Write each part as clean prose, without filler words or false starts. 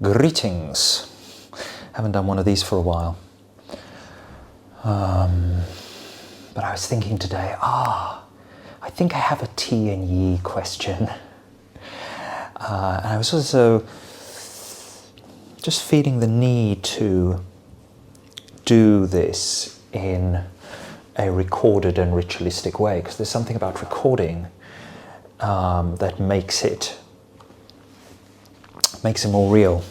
Greetings. Haven't done one of these for a while. But I was thinking today, I think I have a T and Yi question. And I was also just feeling the need to do this in a recorded and ritualistic way, because there's something about recording that makes it more real.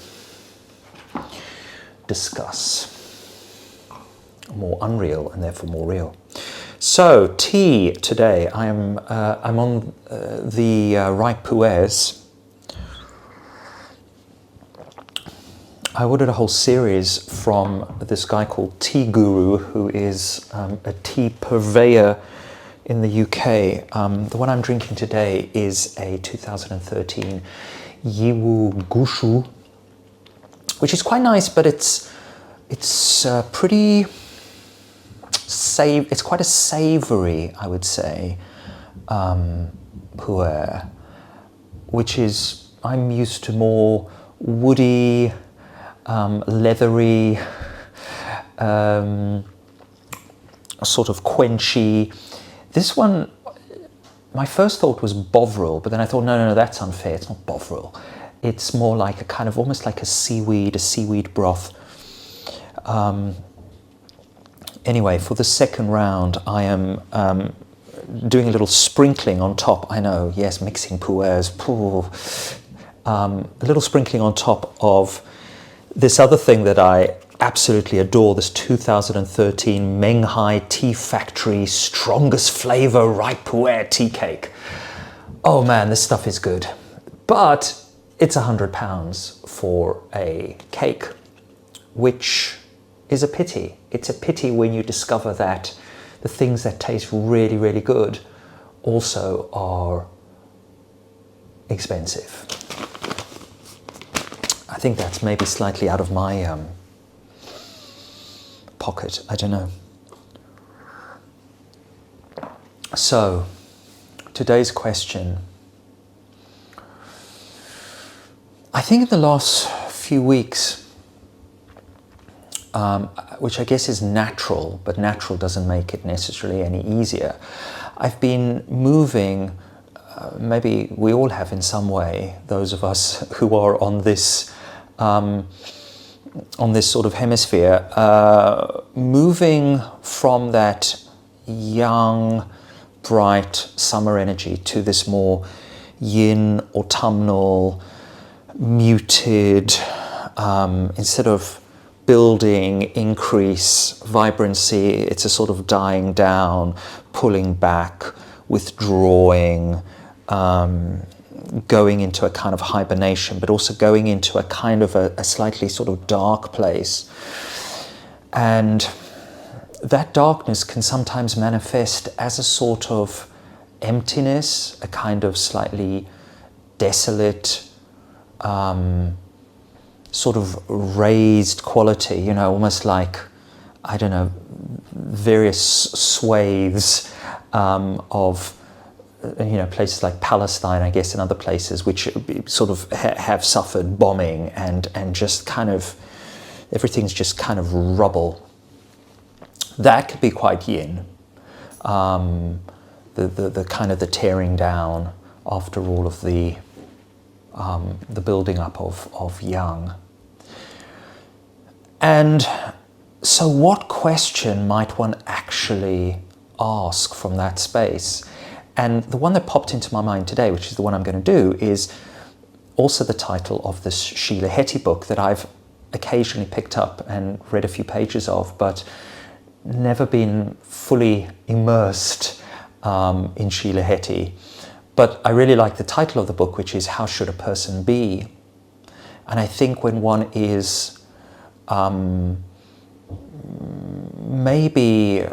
Discuss. More unreal and therefore more real. So tea today. I'm on the Rilke Puers. I ordered a whole series from this guy called Tea Guru, who is a tea purveyor in the UK. The one I'm drinking today is a 2013 Yiwu Gushu, which is quite nice, but it's pretty it's quite a savoury, I would say, puer, which is, I'm used to more woody, leathery, sort of quenchy. This one, my first thought was bovril, but then I thought, no, that's unfair. It's not bovril. It's more like a kind of, almost like a seaweed broth. Anyway, for the second round, I am doing a little sprinkling on top. I know, yes, mixing puers. A little sprinkling on top of this other thing that I absolutely adore, this 2013 Menghai Tea Factory strongest flavor Rilke Puer tea cake. Oh man, this stuff is good. But it's £100 for a cake, which is a pity. It's a pity when you discover that the things that taste really, really good also are expensive. I think that's maybe slightly out of my pocket. I don't know. So, today's question. I think in the last few weeks, which I guess is natural, but natural doesn't make it necessarily any easier. I've been moving, maybe we all have in some way, those of us who are on this sort of hemisphere, moving from that young, bright summer energy to this more yin, autumnal, muted, instead of building, increase, vibrancy, it's a sort of dying down, pulling back, withdrawing, going into a kind of hibernation, but also going into a kind of a slightly sort of dark place. And that darkness can sometimes manifest as a sort of emptiness, a kind of slightly desolate, sort of raised quality, almost like, I don't know, various swathes of, places like Palestine, I guess, and other places which sort of have suffered bombing and just kind of, everything's just kind of rubble. That could be quite yin. The kind of the tearing down after all of the building up of yang. And so what question might one actually ask from that space? And the one that popped into my mind today, which is the one I'm going to do, is also the title of this Sheila Heti book that I've occasionally picked up and read a few pages of, but never been fully immersed in Sheila Heti. But I really like the title of the book, which is How Should a Person Be? And I think when one is maybe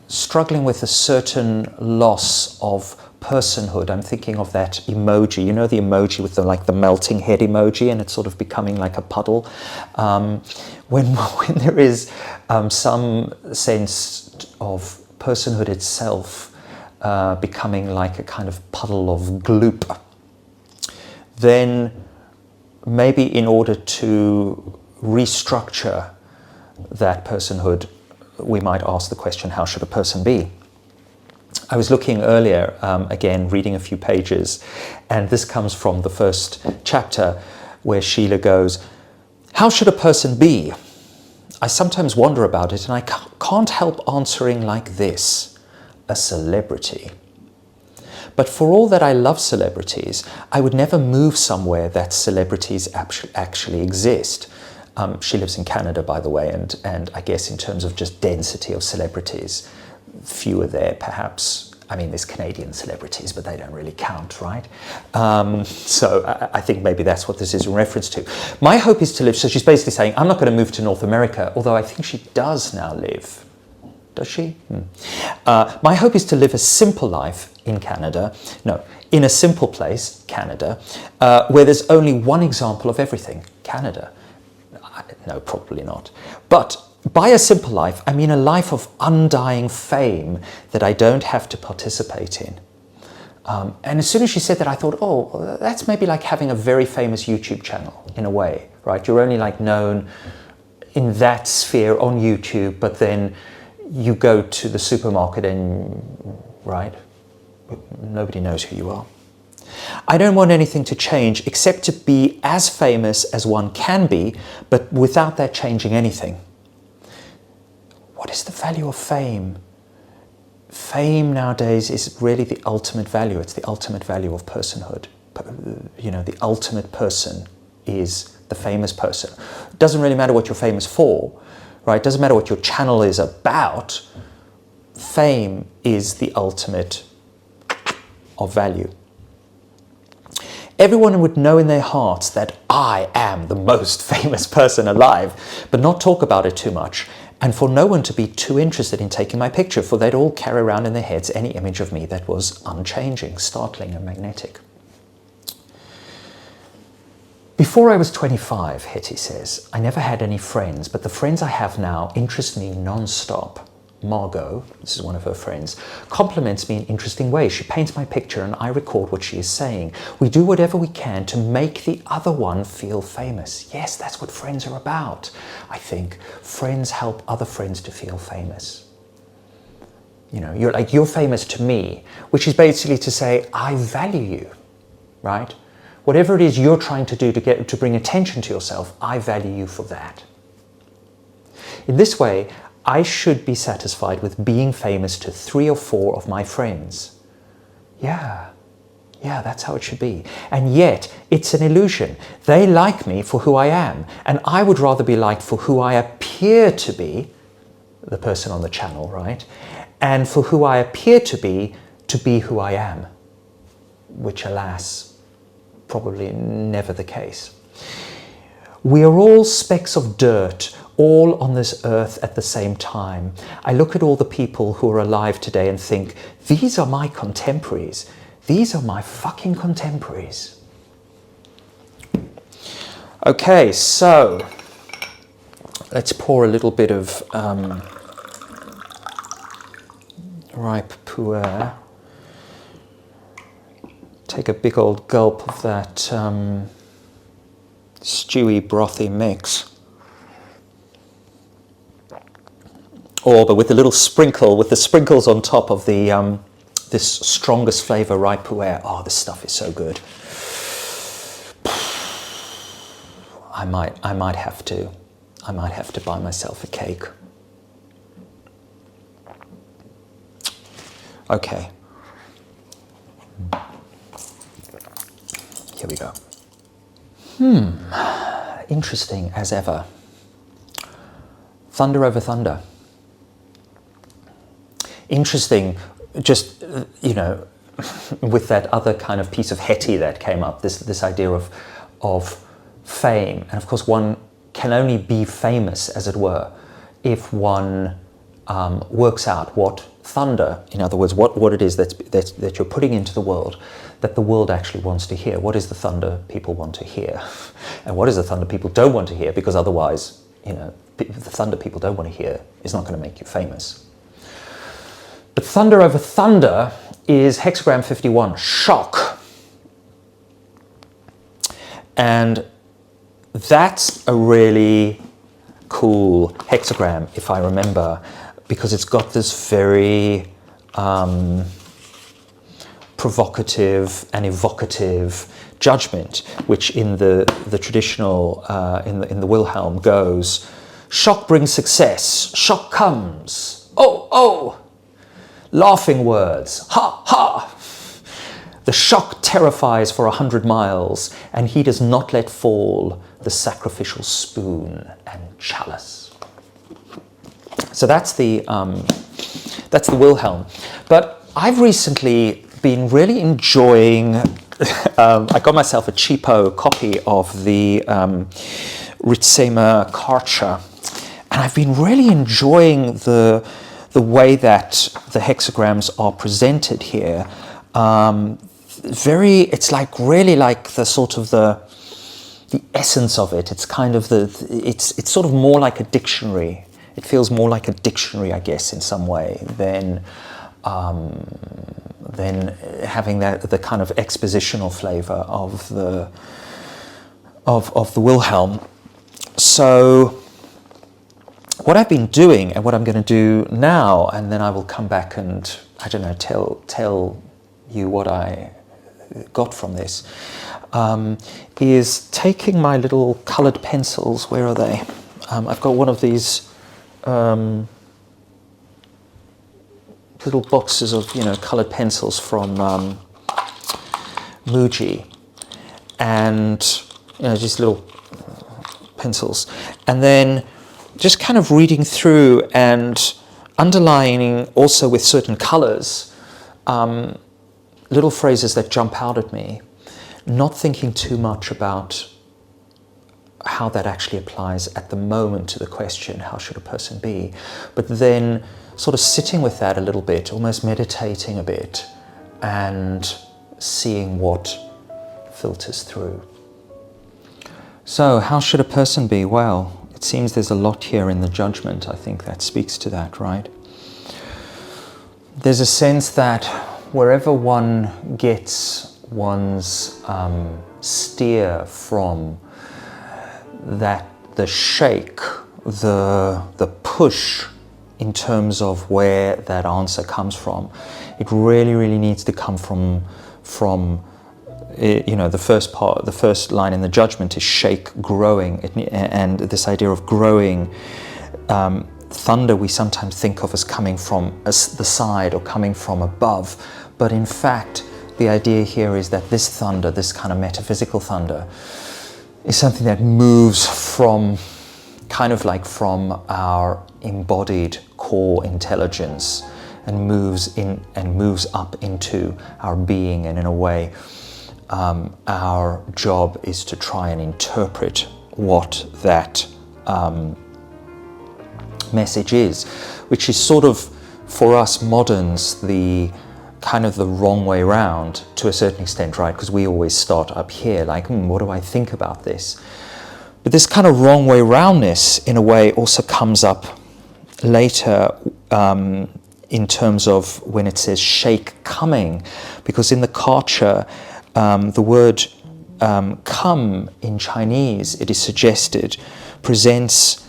struggling with a certain loss of personhood. I'm thinking of that emoji, the emoji with the melting head emoji, and it's sort of becoming like a puddle. When there is some sense of personhood itself becoming like a kind of puddle of gloop, then maybe in order to restructure that personhood, we might ask the question, how should a person be? I was looking earlier, again, reading a few pages, and this comes from the first chapter where Sheila goes, how should a person be? I sometimes wonder about it, and I can't help answering like this: a celebrity. But for all that I love celebrities, I would never move somewhere that celebrities actually exist. She lives in Canada, by the way, and I guess in terms of just density of celebrities, fewer there perhaps. I mean, there's Canadian celebrities, but they don't really count, right? So I think maybe that's what this is in reference to. My hope is to live, so she's basically saying, I'm not going to move to North America, although I think she does now live. Does she? My hope is to live a simple life in Canada, in a simple place, Canada, where there's only one example of everything, Canada. No, probably not. But by a simple life, I mean a life of undying fame that I don't have to participate in. And as soon as she said that, I thought, oh, that's maybe like having a very famous YouTube channel in a way, right? You're only like known in that sphere on YouTube, but then you go to the supermarket and, right, nobody knows who you are. I don't want anything to change except to be as famous as one can be, but without that changing anything. What is the value of fame? Fame nowadays is really the ultimate value. It's the ultimate value of personhood. The ultimate person is the famous person. It doesn't really matter what you're famous for, right? It doesn't matter what your channel is about. Fame is the ultimate of value. Everyone would know in their hearts that I am the most famous person alive, but not talk about it too much, and for no one to be too interested in taking my picture, for they'd all carry around in their heads any image of me that was unchanging, startling, and magnetic. Before I was 25, Hetty says, I never had any friends, but the friends I have now interest me non-stop. Margot, this is one of her friends, compliments me in interesting ways. She paints my picture and I record what she is saying. We do whatever we can to make the other one feel famous. Yes, that's what friends are about, I think. Friends help other friends to feel famous. You're famous to me, which is basically to say, I value you, right? Whatever it is you're trying to do to bring attention to yourself, I value you for that. In this way, I should be satisfied with being famous to 3 or 4 of my friends. Yeah, that's how it should be. And yet, it's an illusion. They like me for who I am, and I would rather be liked for who I appear to be, the person on the channel, right? And for who I appear to be who I am, which, alas, probably never the case. We are all specks of dirt, all on this earth at the same time. I look at all the people who are alive today and think, these are my contemporaries. These are my fucking contemporaries. Okay, so let's pour a little bit of ripe pu'er. Take a big old gulp of that stewy, brothy mix. But with a little sprinkle, with the sprinkles on top of the this strongest flavour, ripe pu'er. Oh, this stuff is so good. I might have to buy myself a cake. Okay. Here we go. Interesting as ever. Thunder over thunder. Interesting, just, with that other kind of piece of Hetty that came up, this idea of fame. And of course, one can only be famous, as it were, if one works out what thunder, in other words, what it is that you're putting into the world, that the world actually wants to hear. What is the thunder people want to hear? And what is the thunder people don't want to hear? Because otherwise, the thunder people don't want to hear is not going to make you famous. But thunder over thunder is hexagram 51, shock. And that's a really cool hexagram, if I remember, because it's got this very provocative and evocative judgment, which in the traditional, in the Wilhelm goes, shock brings success, shock comes, oh, oh, laughing words, ha, ha. The shock terrifies for 100 miles, and he does not let fall the sacrificial spoon and chalice. So that's the Wilhelm. But I've recently been really enjoying. I got myself a cheapo copy of the Ritsema Karcher, and I've been really enjoying the way that the hexagrams are presented here. It's like really like the sort of the essence of it. It's kind of it's sort of more like a dictionary. It feels more like a dictionary, I guess, in some way than having the kind of expositional flavor of the Wilhelm. So what I've been doing and what I'm going to do now, and then I will come back and, I don't know, tell you what I got from this, is taking my little coloured pencils. Where are they? I've got one of these little boxes of coloured pencils from Muji, and just little pencils, and then just kind of reading through and underlining also with certain colours little phrases that jump out at me, not thinking too much about how that actually applies at the moment to the question, how should a person be? But then sort of sitting with that a little bit, almost meditating a bit, and seeing what filters through. So, how should a person be? Well, it seems there's a lot here in the judgment. I think that speaks to that, right? There's a sense that wherever one gets one's steer from, that the shake, the push in terms of where that answer comes from, it really, really needs to come from the first line in the judgment is shake growing, and this idea of growing. Thunder we sometimes think of as coming from the side or coming from above, but in fact the idea here is that this thunder, this kind of metaphysical thunder, is something that moves from kind of like from our embodied core intelligence and moves up into our being, and in a way our job is to try and interpret what that message is, which is sort of, for us moderns, the kind of the wrong way round to a certain extent, right? Because we always start up here, like, what do I think about this? But this kind of wrong way roundness, in a way, also comes up later in terms of when it says shake coming, because in the Karcher, the word come in Chinese, it is suggested, presents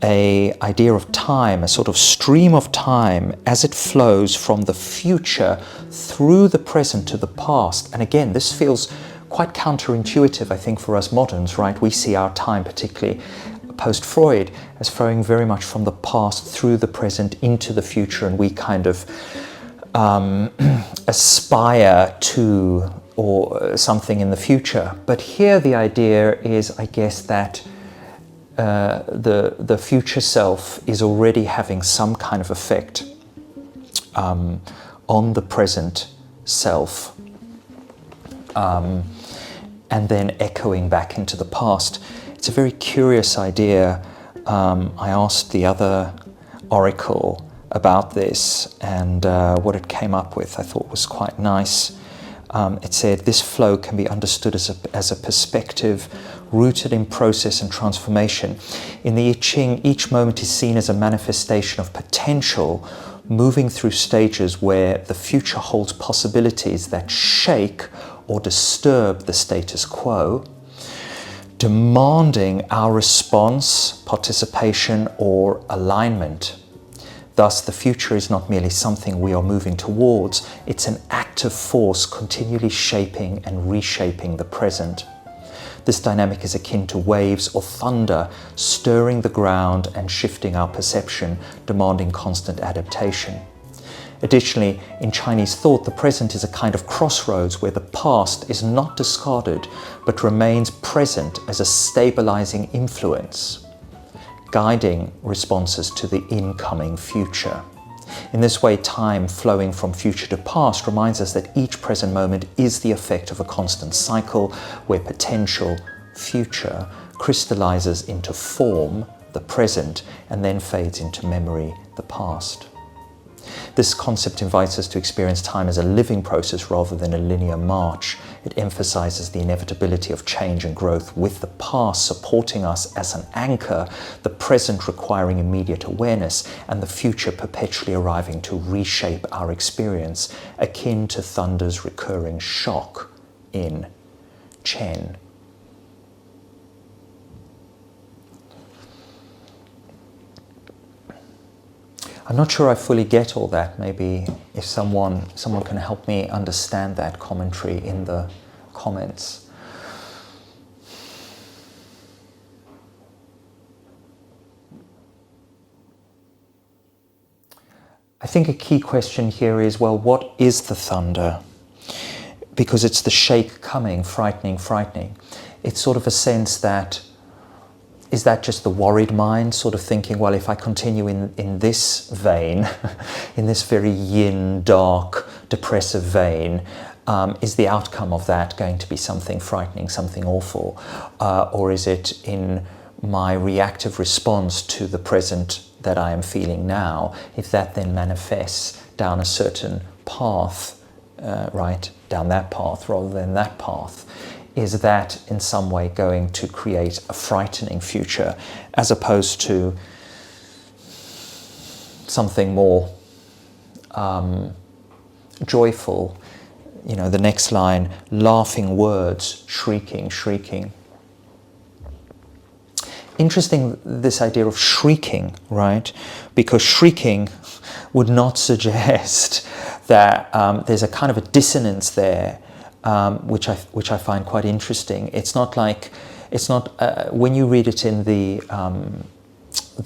a idea of time, a sort of stream of time as it flows from the future through the present to the past. And again, this feels quite counterintuitive, I think, for us moderns, right? We see our time, particularly post-Freud, as flowing very much from the past through the present into the future, and we kind of aspire to or something in the future. But here the idea is, I guess, that the future self is already having some kind of effect on the present self, and then echoing back into the past. It's a very curious idea. I asked the other oracle about this, and what it came up with I thought was quite nice. It said, this flow can be understood as a perspective rooted in process and transformation. In the I Ching, each moment is seen as a manifestation of potential, moving through stages where the future holds possibilities that shake or disturb the status quo. demanding our response, participation, or alignment. Thus, the future is not merely something we are moving towards, it's an active force continually shaping and reshaping the present. This dynamic is akin to waves or thunder, stirring the ground and shifting our perception, demanding constant adaptation. Additionally, in Chinese thought, the present is a kind of crossroads where the past is not discarded, but remains present as a stabilizing influence, guiding responses to the incoming future. In this way, time flowing from future to past reminds us that each present moment is the effect of a constant cycle where potential future crystallizes into form, the present, and then fades into memory, the past. This concept invites us to experience time as a living process rather than a linear march. It emphasizes the inevitability of change and growth, with the past supporting us as an anchor, the present requiring immediate awareness, and the future perpetually arriving to reshape our experience, akin to thunder's recurring shock in Chen. I'm not sure I fully get all that. Maybe if someone can help me understand that commentary in the comments. I think a key question here is, well, what is the thunder? Because it's the shake coming, frightening. It's sort of a sense that, is that just the worried mind sort of thinking, well, if I continue in this vein, in this very yin, dark, depressive vein, is the outcome of that going to be something frightening, something awful? Or is it in my reactive response to the present that I am feeling now, if that then manifests down a certain path, right, down that path rather than that path, is that in some way going to create a frightening future as opposed to something more joyful? You know, the next line, laughing words, shrieking. Interesting, this idea of shrieking, right? Because shrieking would not suggest that there's a kind of a dissonance there, which I find quite interesting. It's not when you read it in the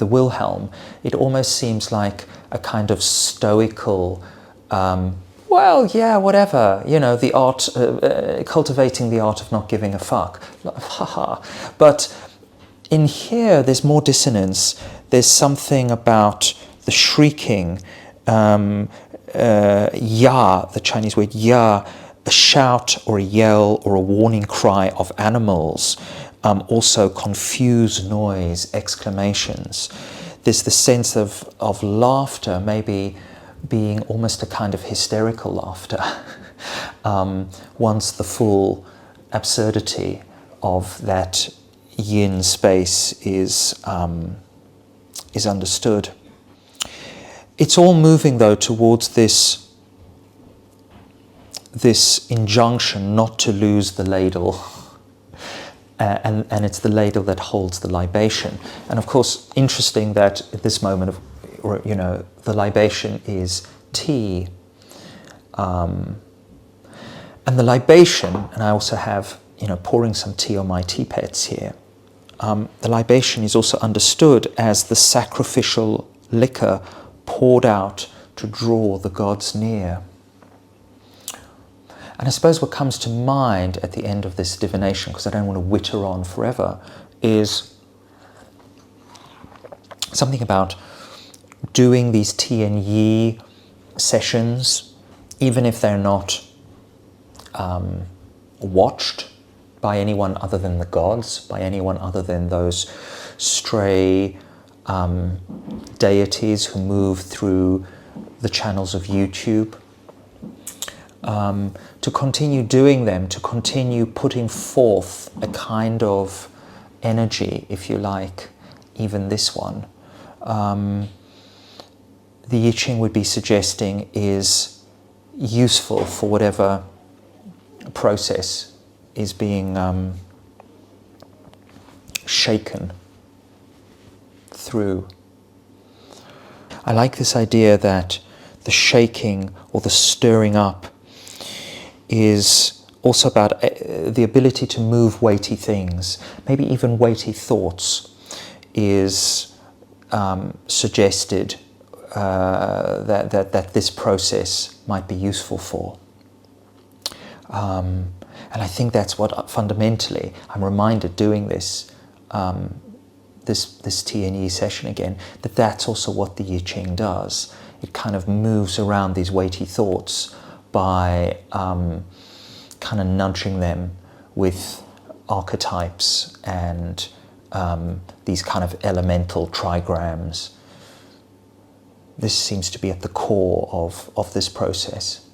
Wilhelm, it almost seems like a kind of stoical, well, yeah, whatever, you know, the art, cultivating the art of not giving a fuck, haha. But in here, there's more dissonance. There's something about the shrieking, ya, the Chinese word ya, a shout or a yell or a warning cry of animals, also confused noise, exclamations. There's the sense of laughter, maybe being almost a kind of hysterical laughter, once the full absurdity of that yin space is understood. It's all moving, though, towards this injunction not to lose the ladle, and it's the ladle that holds the libation. And of course, interesting that at this moment of, you know, the libation is tea, and the libation, and I also have, you know, pouring some tea on my tea pets here. The libation is also understood as the sacrificial liquor poured out to draw the gods near. And I suppose what comes to mind at the end of this divination, because I don't want to witter on forever, is something about doing these Ti and Yi sessions, even if they're not watched by anyone other than the gods, by anyone other than those stray deities who move through the channels of YouTube. To continue doing them, to continue putting forth a kind of energy, if you like, even this one. The I Ching would be suggesting is useful for whatever process is being shaken through. I like this idea that the shaking or the stirring up is also about the ability to move weighty things, maybe even weighty thoughts is suggested that this process might be useful for. And I think that's what fundamentally, I'm reminded doing this this T&E session again, that's also what the I Ching does. It kind of moves around these weighty thoughts by kind of nudging them with archetypes and these kind of elemental trigrams. This seems to be at the core of this process.